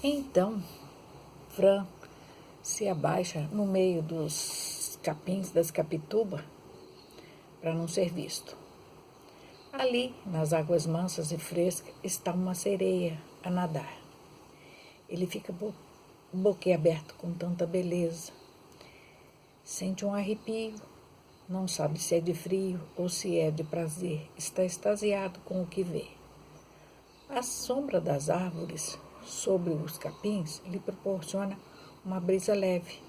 Então, Fran se abaixa no meio dos capins das capitubas para não ser visto. Ali, nas águas mansas e frescas, está uma sereia a nadar. Ele fica boquiaberto com tanta beleza. Sente um arrepio, não sabe se é de frio ou se é de prazer. Está extasiado com o que vê. A sombra das árvores sobre os capins lhe proporciona uma brisa leve.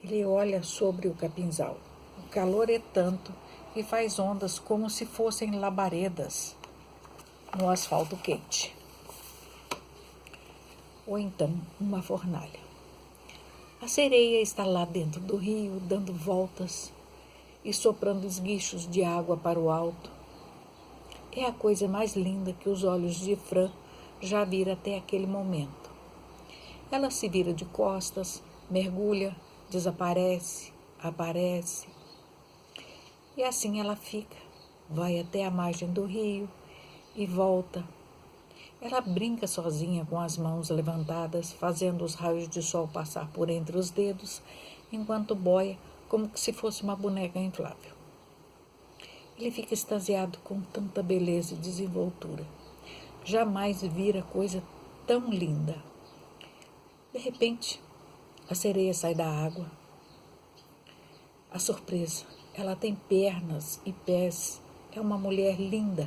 Ele olha sobre o capinzal. O calor é tanto que faz ondas como se fossem labaredas no asfalto quente. Ou então uma fornalha. A sereia está lá dentro do rio, dando voltas e soprando esguichos de água para o alto. É a coisa mais linda que os olhos de Fran já viram até aquele momento. Ela se vira de costas, mergulha, desaparece, aparece. E assim ela fica, vai até a margem do rio e volta. Ela brinca sozinha com as mãos levantadas, fazendo os raios de sol passar por entre os dedos, enquanto boia como se fosse uma boneca inflável. Ele fica extasiado com tanta beleza e desenvoltura. Jamais vira coisa tão linda. De repente, a sereia sai da água. A surpresa, ela tem pernas e pés. É uma mulher linda,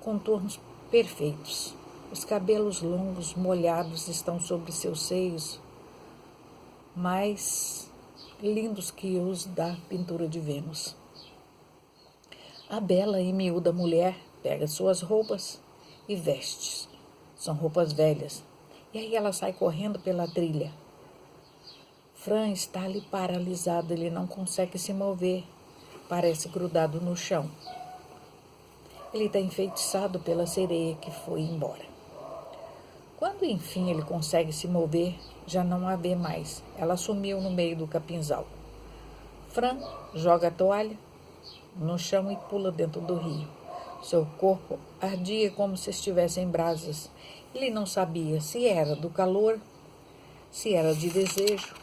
contornos perfeitos. Os cabelos longos, molhados, estão sobre seus seios, mais lindos que os da pintura de Vênus. A bela e miúda mulher pega suas roupas e veste. São roupas velhas. E aí ela sai correndo pela trilha. Fran está ali paralisado, ele não consegue se mover. Parece grudado no chão. Ele está enfeitiçado pela sereia que foi embora. Quando enfim ele consegue se mover, já não a vê mais. Ela sumiu no meio do capinzal. Fran joga a toalha no chão e pula dentro do rio. Seu corpo ardia como se estivesse em brasas. Ele não sabia se era do calor, se era de desejo,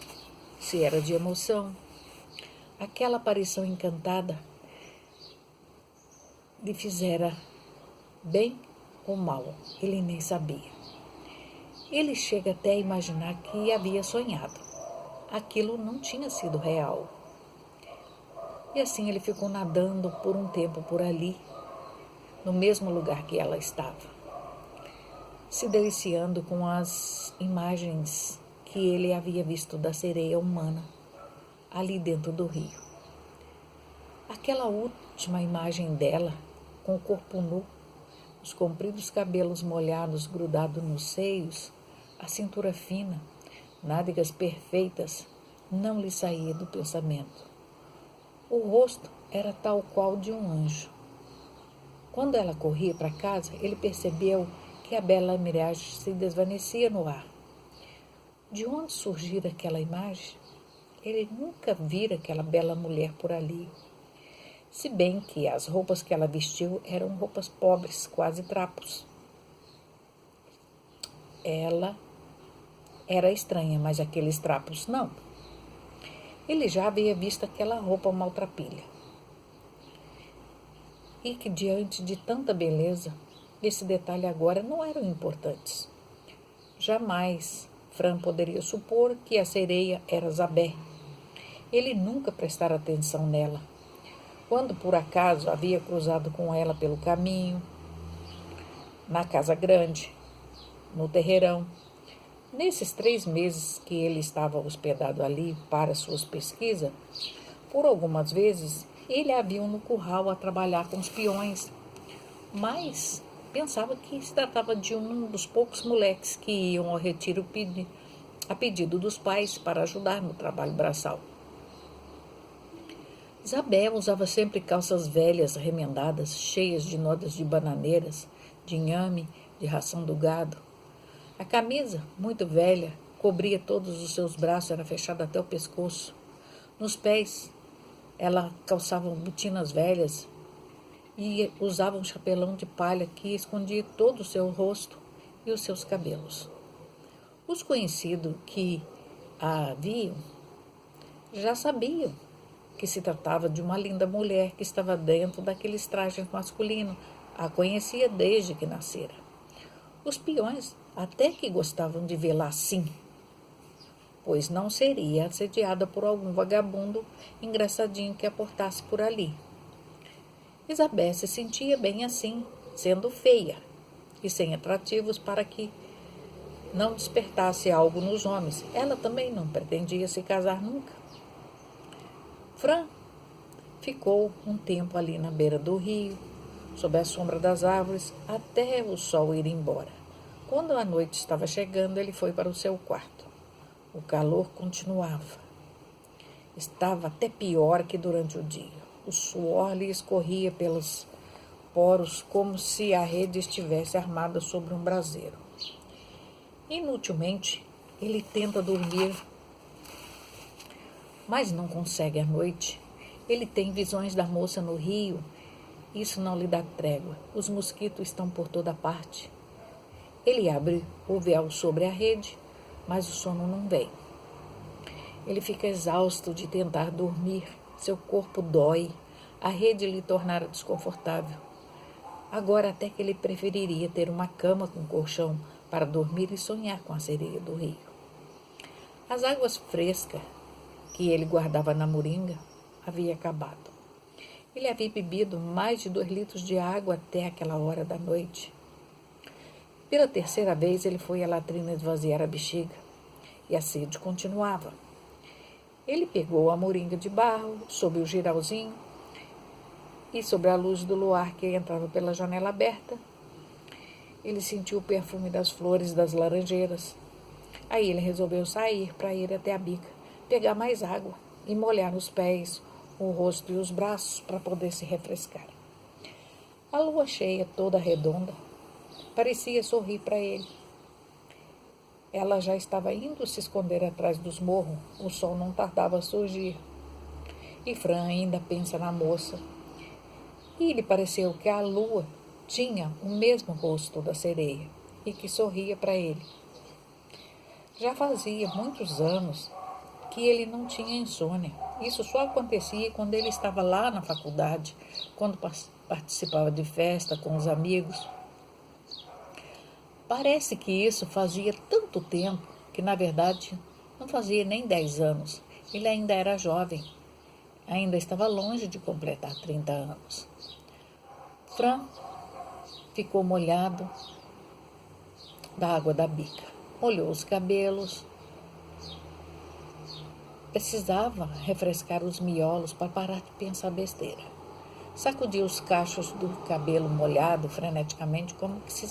se era de emoção. Aquela aparição encantada lhe fizera bem ou mal, ele nem sabia. Ele chega até a imaginar que havia sonhado. Aquilo não tinha sido real. E assim ele ficou nadando por um tempo por ali, no mesmo lugar que ela estava, se deliciando com as imagens que ele havia visto da sereia humana ali dentro do rio. Aquela última imagem dela, com o corpo nu, os compridos cabelos molhados grudados nos seios, a cintura fina, nádegas perfeitas, não lhe saía do pensamento. O rosto era tal qual de um anjo. Quando ela corria para casa, ele percebeu que a bela miragem se desvanecia no ar. De onde surgira aquela imagem? Ele nunca vira aquela bela mulher por ali. Se bem que as roupas que ela vestiu eram roupas pobres, quase trapos. Ela era estranha, mas aqueles trapos não. Ele já havia visto aquela roupa maltrapilha. E que diante de tanta beleza, esse detalhe agora não eram importantes. Jamais Fran poderia supor que a sereia era Zabé. Ele nunca prestara atenção nela. Quando por acaso havia cruzado com ela pelo caminho, na casa grande, no terreirão. Nesses 3 meses que ele estava hospedado ali para suas pesquisas, por algumas vezes ele a viu no curral a trabalhar com os peões, mas pensava que se tratava de um dos poucos moleques que iam ao retiro a pedido dos pais para ajudar no trabalho braçal. Isabel usava sempre calças velhas, remendadas, cheias de nodas de bananeiras, de inhame, de ração do gado. A camisa, muito velha, cobria todos os seus braços, era fechada até o pescoço. Nos pés, ela calçava botinas velhas e usava um chapelão de palha que escondia todo o seu rosto e os seus cabelos. Os conhecidos que a viam já sabiam que se tratava de uma linda mulher que estava dentro daqueles trajes masculinos. A conhecia desde que nascera. Os peões até que gostavam de vê-la assim, pois não seria assediada por algum vagabundo engraçadinho que a portasse por ali. Isabel se sentia bem assim, sendo feia e sem atrativos para que não despertasse algo nos homens. Ela também não pretendia se casar nunca. Fran ficou um tempo ali na beira do rio, sob a sombra das árvores, até o sol ir embora. Quando a noite estava chegando, ele foi para o seu quarto. O calor continuava. Estava até pior que durante o dia. O suor lhe escorria pelos poros como se a rede estivesse armada sobre um braseiro. Inutilmente, ele tenta dormir, mas não consegue à noite. Ele tem visões da moça no rio. Isso não lhe dá trégua. Os mosquitos estão por toda parte. Ele abre o véu sobre a rede, mas o sono não vem. Ele fica exausto de tentar dormir. Seu corpo dói. A rede lhe tornara desconfortável. Agora até que ele preferiria ter uma cama com colchão para dormir e sonhar com a sereia do rio. As águas frescas que ele guardava na moringa havia acabado. Ele havia bebido mais de 2 litros de água até aquela hora da noite. Pela terceira vez ele foi à latrina esvaziar a bexiga e a sede continuava. Ele pegou a moringa de barro sob o girauzinho e sobre a luz do luar que entrava pela janela aberta. Ele sentiu o perfume das flores das laranjeiras. Aí ele resolveu sair para ir até a bica, pegar mais água e molhar os pés, o rosto e os braços para poder se refrescar. A lua cheia, toda redonda, parecia sorrir para ele. Ela já estava indo se esconder atrás dos morros. O sol não tardava a surgir. E Fran ainda pensa na moça. E lhe pareceu que a lua tinha o mesmo rosto da sereia e que sorria para ele. Já fazia muitos anos que ele não tinha insônia. Isso só acontecia quando ele estava lá na faculdade, quando participava de festa com os amigos. Parece que isso fazia tanto tempo que, na verdade, não fazia nem 10 anos. Ele ainda era jovem, ainda estava longe de completar 30 anos. Fran ficou molhado da água da bica. Molhou os cabelos. Precisava refrescar os miolos para parar de pensar besteira. Sacudiu os cachos do cabelo molhado freneticamente, como se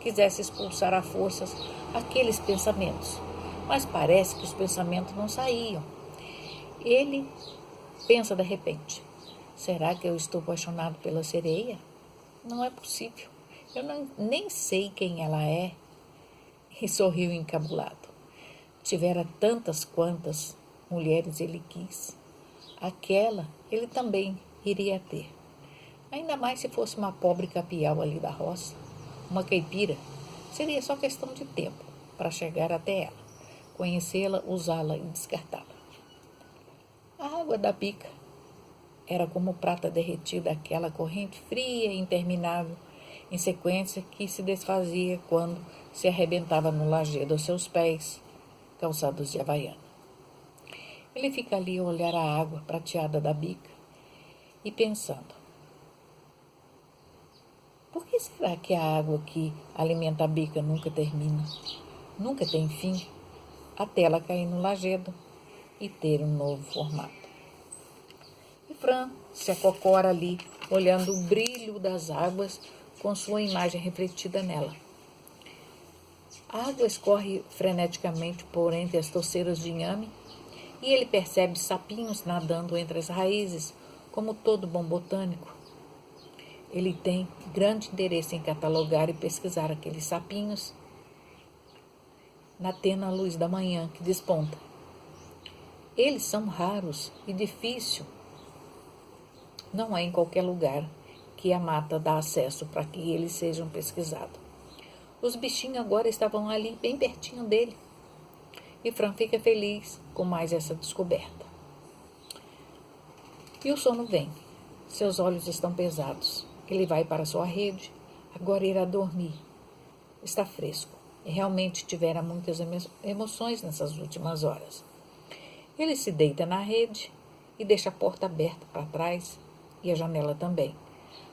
quisesse expulsar à força aqueles pensamentos. Mas parece que os pensamentos não saíam. Ele pensa de repente: será que eu estou apaixonado pela sereia? Não é possível. Eu nem sei quem ela é. E sorriu encabulado. Tivera tantas quantas mulheres ele quis. Aquela ele também iria ter. Ainda mais se fosse uma pobre capial ali da roça, uma caipira. Seria só questão de tempo para chegar até ela, conhecê-la, usá-la e descartá-la. A água da bica era como prata derretida, aquela corrente fria e interminável, em sequência que se desfazia quando se arrebentava no lajedo aos seus pés, calçados de havaiana. Ele fica ali a olhar a água prateada da bica e pensando: por que será que a água que alimenta a bica nunca termina, nunca tem fim, até ela cair no lajedo e ter um novo formato? E Fran se acocora ali, olhando o brilho das águas com sua imagem refletida nela. A água escorre freneticamente por entre as torceiras de inhame e ele percebe sapinhos nadando entre as raízes, como todo bom botânico. Ele tem grande interesse em catalogar e pesquisar aqueles sapinhos na tênue luz da manhã que desponta. Eles são raros e difíceis. Não é em qualquer lugar que a mata dá acesso para que eles sejam pesquisados. Os bichinhos agora estavam ali, bem pertinho dele. e Fran fica feliz com mais essa descoberta. E o sono vem. Seus olhos estão pesados. Ele vai para sua rede. Agora irá dormir. Está fresco. E realmente tivera muitas emoções nessas últimas horas. Ele se deita na rede e deixa a porta aberta para trás e a janela também,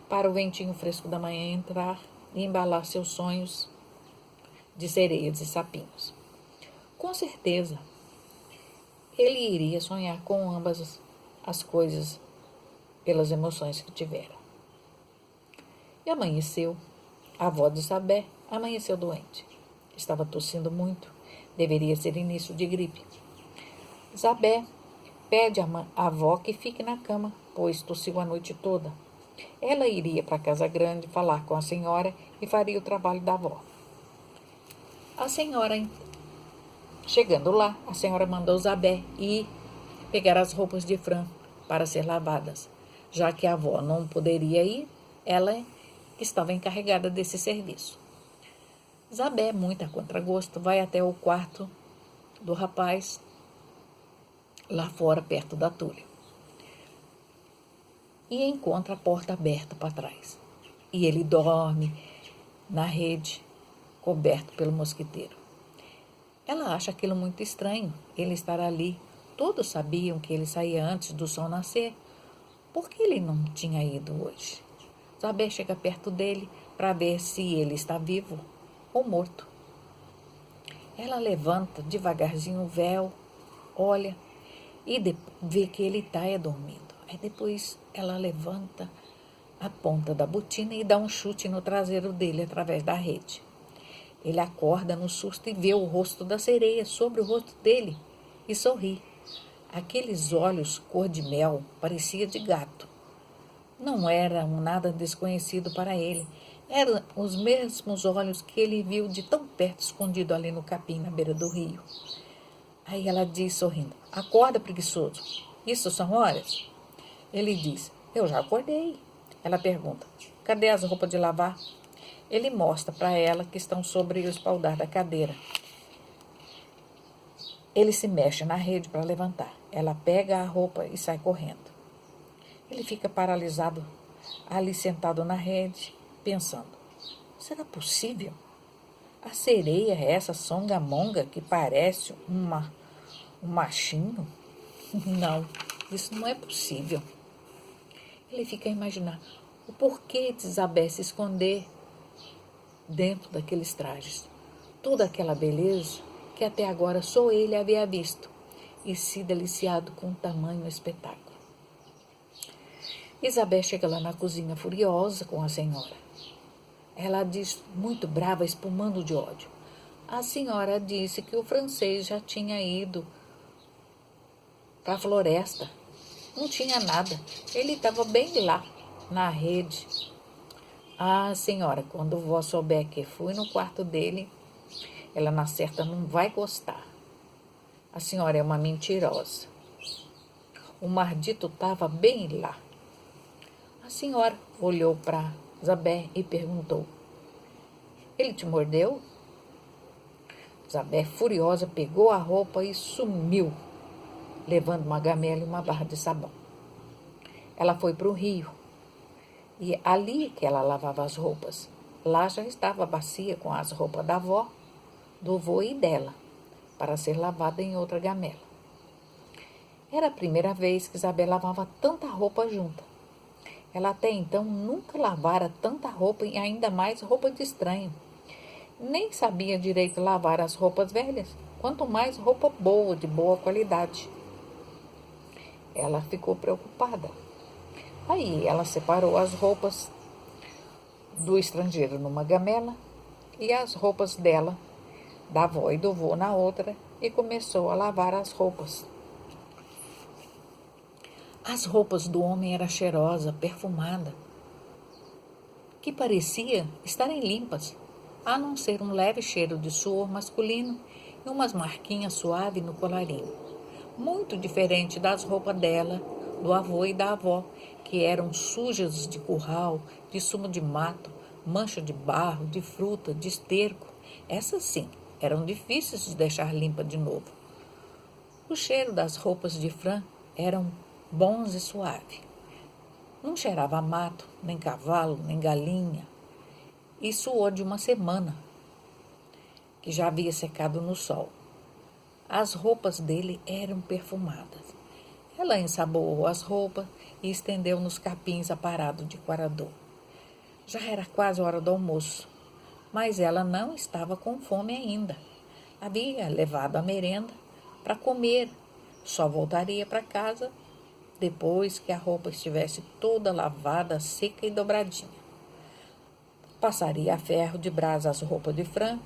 para o ventinho fresco da manhã entrar e embalar seus sonhos de sereias e sapinhos. Com certeza, ele iria sonhar com ambas as coisas pelas emoções que tivera. E amanheceu. A avó de Zabé amanheceu doente. Estava tossindo muito. Deveria ser início de gripe. Zabé pede à avó que fique na cama, pois tossiu a noite toda. Ela iria para a casa grande falar com a senhora e faria o trabalho da avó. Chegando lá, a senhora mandou Zabé ir pegar as roupas de Fran para ser lavadas. Já que a avó não poderia ir, ela estava encarregada desse serviço. Zabé, muito a contragosto, vai até o quarto do rapaz, lá fora, perto da Túlia, e encontra a porta aberta para trás. E ele dorme na rede, coberto pelo mosquiteiro. Ela acha aquilo muito estranho, ele estar ali. Todos sabiam que ele saía antes do sol nascer. Por que ele não tinha ido hoje? Zabé chega perto dele para ver se ele está vivo ou morto. Ela levanta devagarzinho o véu, olha e vê que ele está dormindo. Aí depois ela levanta a ponta da botina e dá um chute no traseiro dele através da rede. Ele acorda no susto e vê o rosto da sereia sobre o rosto dele e sorri. Aqueles olhos cor de mel parecia de gato. Não era nada desconhecido para ele. Eram os mesmos olhos que ele viu de tão perto, escondido ali no capim, na beira do rio. Aí ela diz, sorrindo: acorda, preguiçoso. Isso são horas? Ele diz: eu já acordei. Ela pergunta: cadê as roupas de lavar? Ele mostra para ela que estão sobre o espaldar da cadeira. Ele se mexe na rede para levantar. Ela pega a roupa e sai correndo. Ele fica paralisado, ali sentado na rede, pensando: será possível? A sereia é essa songamonga que parece um machinho? Não, isso não é possível. Ele fica a imaginar o porquê de Isabel se esconder dentro daqueles trajes. Toda aquela beleza que até agora só ele havia visto e se deliciado com o tamanho espetáculo. Isabel chega lá na cozinha furiosa com a senhora. Ela diz, muito brava, espumando de ódio: a senhora disse que o francês já tinha ido para a floresta. Não tinha nada. Ele estava bem lá, na rede. Ah, senhora, quando vó souber que fui no quarto dele, ela na certa não vai gostar. A senhora é uma mentirosa. O mardito estava bem lá. A senhora olhou para Zabé e perguntou: ele te mordeu? Zabé, furiosa, pegou a roupa e sumiu, levando uma gamela e uma barra de sabão. Ela foi para o rio e ali que ela lavava as roupas. Lá já estava a bacia com as roupas da avó, do vô e dela, para ser lavada em outra gamela. Era a primeira vez que Isabel lavava tanta roupa junta. Ela até então nunca lavara tanta roupa e ainda mais roupa de estranho. Nem sabia direito lavar as roupas velhas, quanto mais roupa boa, de boa qualidade. Ela ficou preocupada. Aí ela separou as roupas do estrangeiro numa gamela e as roupas dela, da avó e do vô, na outra, e começou a lavar as roupas. As roupas do homem eram cheirosas, perfumadas, que parecia estarem limpas, a não ser um leve cheiro de suor masculino e umas marquinhas suaves no colarinho. Muito diferente das roupas dela, do avô e da avó, que eram sujas de curral, de sumo de mato, mancha de barro, de fruta, de esterco. Essas sim, eram difíceis de deixar limpa de novo. O cheiro das roupas de Fran eram bons e suave. Não cheirava a mato, nem cavalo, nem galinha. E suor de uma semana, que já havia secado no sol. As roupas dele eram perfumadas. Ela ensaboou as roupas e estendeu nos capins aparados de corador. Já era quase hora do almoço, mas ela não estava com fome ainda. Havia levado a merenda para comer. Só voltaria para casa depois que a roupa estivesse toda lavada, seca e dobradinha. Passaria a ferro de brasa as roupas de Fran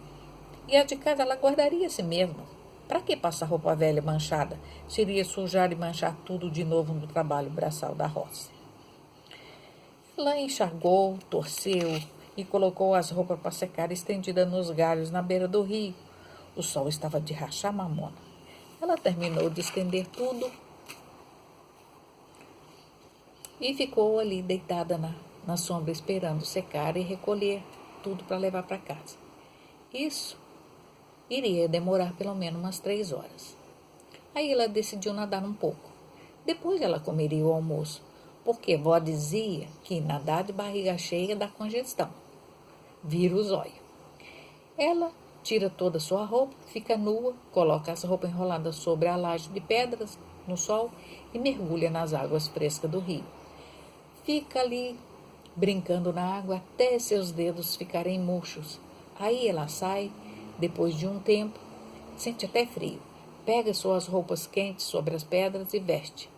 e a de casa ela guardaria a si mesma. Para que passar roupa velha manchada se iria sujar e manchar tudo de novo no trabalho braçal da roça? Ela enxagou, torceu e colocou as roupas para secar estendidas nos galhos na beira do rio. O sol estava de rachar mamona. Ela terminou de estender tudo e ficou ali deitada na sombra esperando secar e recolher tudo para levar para casa. Isso iria demorar pelo menos umas 3 horas. Aí ela decidiu nadar um pouco. Depois ela comeria o almoço, porque vó dizia que nadar de barriga cheia dá congestão. Vira o zóio. Ela tira toda a sua roupa, fica nua, coloca as roupas enroladas sobre a laje de pedras no sol e mergulha nas águas frescas do rio. Fica ali brincando na água até seus dedos ficarem murchos. Aí ela sai, depois de um tempo, sente até frio. Pega suas roupas quentes sobre as pedras e veste.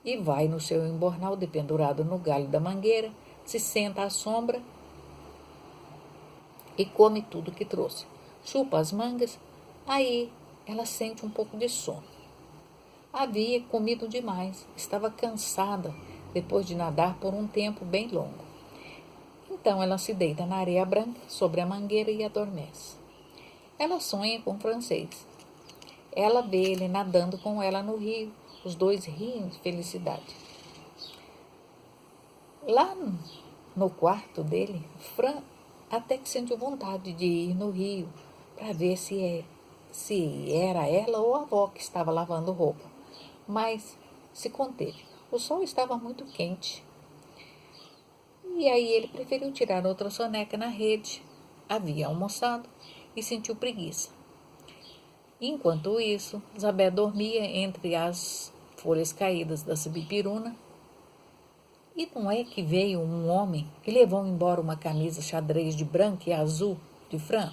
E vai no seu embornal dependurado no galho da mangueira, se senta à sombra e come tudo que trouxe. Chupa as mangas, aí ela sente um pouco de sono. Havia comido demais, estava cansada depois de nadar por um tempo bem longo. Então ela se deita na areia branca sobre a mangueira e adormece. Ela sonha com o francês. Ela vê ele nadando com ela no rio. Os dois riem de felicidade. Lá no quarto dele, Fran até que sentiu vontade de ir no rio para ver se era ela ou a avó que estava lavando roupa. Mas se conteve. O sol estava muito quente. E aí ele preferiu tirar outra soneca na rede. Havia almoçado e sentiu preguiça. Enquanto isso, Zabé dormia entre as folhas caídas da sibipiruna. E não é que veio um homem e levou embora uma camisa xadrez de branco e azul de Fran?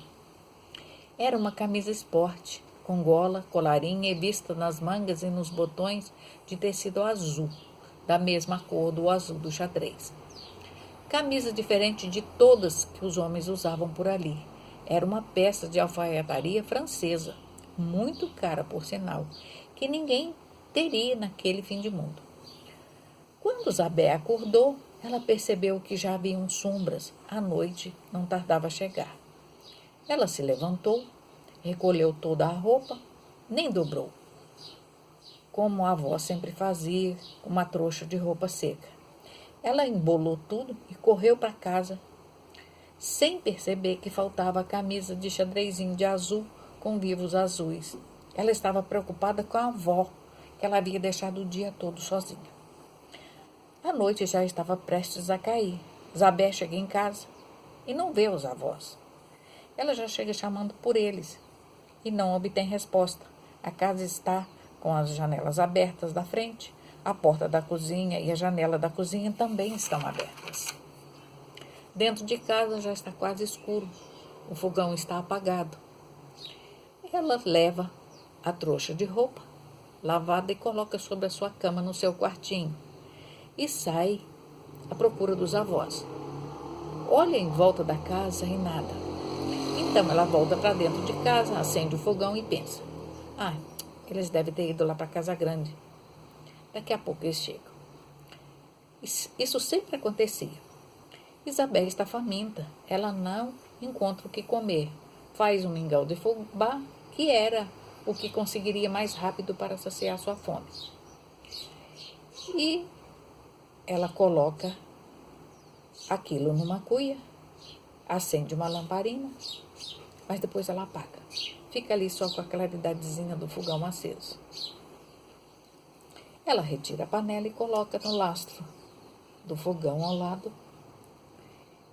Era uma camisa esporte, com gola, colarinho e vista nas mangas e nos botões de tecido azul, da mesma cor do azul do xadrez. Camisa diferente de todas que os homens usavam por ali. Era uma peça de alfaiataria francesa, muito cara por sinal, que ninguém teria naquele fim de mundo. Quando Zabé acordou, ela percebeu que já haviam sombras. A noite não tardava a chegar. Ela se levantou, recolheu toda a roupa, nem dobrou, como a avó sempre fazia com uma trouxa de roupa seca. Ela embolou tudo e correu para casa, sem perceber que faltava a camisa de xadrezinho de azul com vivos azuis. Ela estava preocupada com a avó, que ela havia deixado o dia todo sozinha. A noite já estava prestes a cair. Zabé chega em casa e não vê os avós. Ela já chega chamando por eles e não obtém resposta. A casa está com as janelas abertas da frente, a porta da cozinha e a janela da cozinha também estão abertas. Dentro de casa já está quase escuro. O fogão está apagado. Ela leva a trouxa de roupa lavada e coloca sobre a sua cama no seu quartinho e sai à procura dos avós. Olha em volta da casa e nada. Então ela volta para dentro de casa, acende o fogão e pensa: eles devem ter ido lá para a casa grande. Daqui a pouco eles chegam. Isso sempre acontecia. Isabel está faminta. Ela não encontra o que comer. Faz um mingau de fubá, que era o que conseguiria mais rápido para saciar sua fome. E ela coloca aquilo numa cuia, acende uma lamparina, mas depois ela apaga. fica ali só com a claridadezinha do fogão aceso. Ela retira a panela e coloca no lastro do fogão ao lado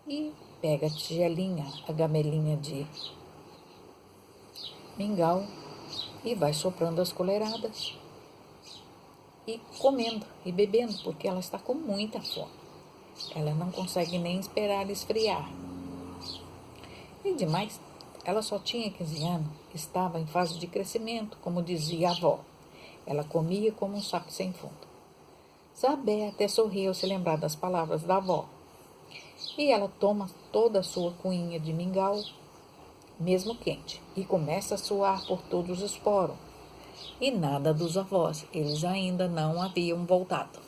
e pega a tigelinha, a gamelinha de mingau e vai soprando as colheradas e comendo e bebendo, porque ela está com muita fome. Ela não consegue nem esperar esfriar. E demais, ela só tinha 15 anos, estava em fase de crescimento, como dizia a avó. Ela comia como um saco sem fundo. Zabé até sorriu ao se lembrar das palavras da avó. E ela toma toda a sua cuinha de mingau, mesmo quente, e começa a suar por todos os poros. E nada dos avós, eles ainda não haviam voltado.